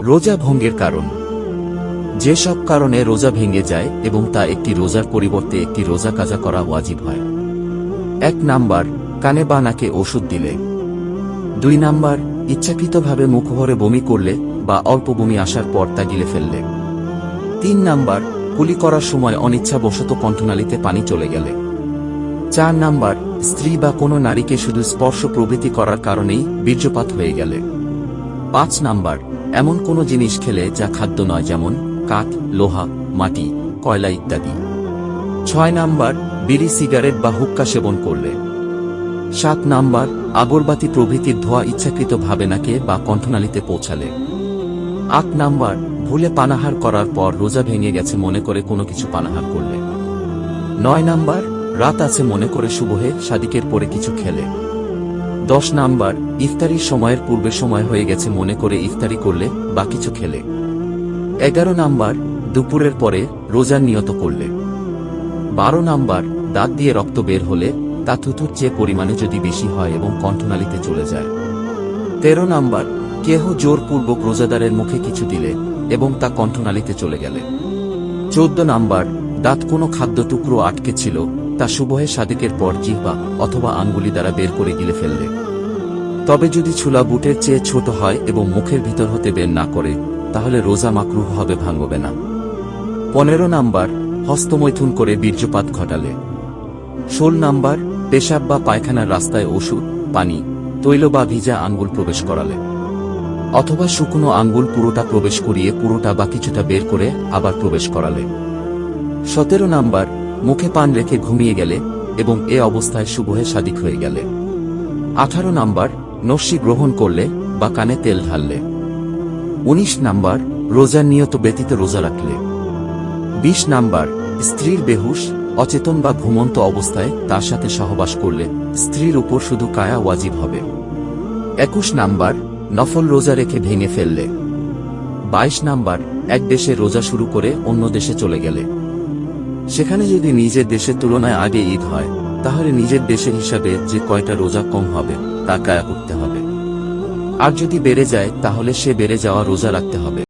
রোজা ভঙ্গের কারণ। যেসব কারণে রোজা ভেঙে যায় এবং তা একটি রোজার পরিবর্তে একটি রোজা কাজা করা ওয়াজিব হয়। 1 নাম্বার, কানে বা নাকে ওষুধ দিলে। 2 নাম্বার, ইচ্ছাকৃতভাবে মুখ ভরে বমি করলে বা অল্প বমি আসার পর তা গিলে ফেললে। 3 নাম্বার, কুলি করার সময় অনিচ্ছাবশত কণ্ঠনালীতে পানি চলে গেলে। 4 নাম্বার, স্ত্রী বা কোনো নারীকে শুধু স্পর্শ প্রভৃতি করার কারণেই বীর্যপাত হয়ে গেলে। 5 নাম্বার, এমন কোনো জিনিস খেলে যা খাদ্য নয়, যেমন কাঠ, লোহা, মাটি, কয়লা ইত্যাদি। 6 নাম্বার, বিড়ি, সিগারেট বা হুক্কা সেবন করলে। 7 নাম্বার, আগরবাতি প্রভৃতির ধোঁয়া ইচ্ছাকৃতভাবে নাকে বা কণ্ঠনালীতে পৌঁছালে। 8 নাম্বার, ভুলে পানাহার করার পর রোজা ভেঙে গেছে মনে করে কোনো কিছু পানাহার করলে। 9 নাম্বার, রাত আছে মনে করে সুবহে সাদিকের পরে কিছু খেলে। 10 নাম্বার, ইফতারির সময়ের পূর্বে সময় হয়ে গেছে মনে করে ইফতারি করলে বা কিছু খেলে। 11 নাম্বার, দুপুরের পরে রোজার নিয়ত করলে। 12 নাম্বার, দাঁত দিয়ে রক্ত বের হলে তা থুথুর চেয়ে পরিমাণে যদি বেশি হয় এবং কণ্ঠনালীতে চলে যায়। 13 নাম্বার, কেহ জোরপূর্বক রোজাদারের মুখে কিছু দিলে এবং তা কণ্ঠনালীতে চলে গেলে। 14 নাম্বার, দাঁত কোনো খাদ্য টুকরো আটকে ছিল তা সুবহে সাদিকের পর জিহ্বা অথবা আঙ্গুলি দ্বারা বের করে গিলে ফেললে। তবে যদি ছুলা বুটের চেয়ে ছোট হয় এবং মুখের ভিতর হতে বের না করে তাহলে রোজা মাকরুহ হবে, ভাঙবে না। 15 নাম্বার, হস্তমৈথুন করে বীর্যপাত ঘটালে। 16 নাম্বার, পেশাব বা পায়খানার রাস্তায় ওষুধ, পানি, তৈল বা ভিজা আঙ্গুল প্রবেশ করালে অথবা শুকনো আঙ্গুল পুরোটা প্রবেশ করিয়ে পুরোটা বা কিছুটা বের করে আবার প্রবেশ করালে। 17 নাম্বার, মুখে পান রেখে ঘুমিয়ে গেলে এবং এ অবস্থায় সুবহে সাদিক হয়ে গেলে। 18 নাম্বার, নস্যি গ্রহণ করলে বা কানে তেল ঢাললে। 19 নাম্বার, রোজার নিয়ত ব্যতীত রোজা রাখলে। 20 নাম্বার, স্ত্রীর বেহুশ, অচেতন বা ঘুমন্ত অবস্থায় তার সাথে সহবাস করলে স্ত্রীর উপর শুধু কায়া ওয়াজিব হবে। 21 নাম্বার, নফল রোজা রেখে ভেঙে ফেললে। 22 নাম্বার, এক দেশে রোজা শুরু করে অন্য দেশে চলে গেলে। সেখানে যদি নিজের দেশের তুলনায় আগে ঈদ হয় তাহলে নিজের দেশের হিসাবে যে কয়টা রোজা কম হবে তা কায়া করতে হবে, আর যদি বেড়ে যায় তাহলে সে বেড়ে যাওয়া রোজা রাখতে হবে।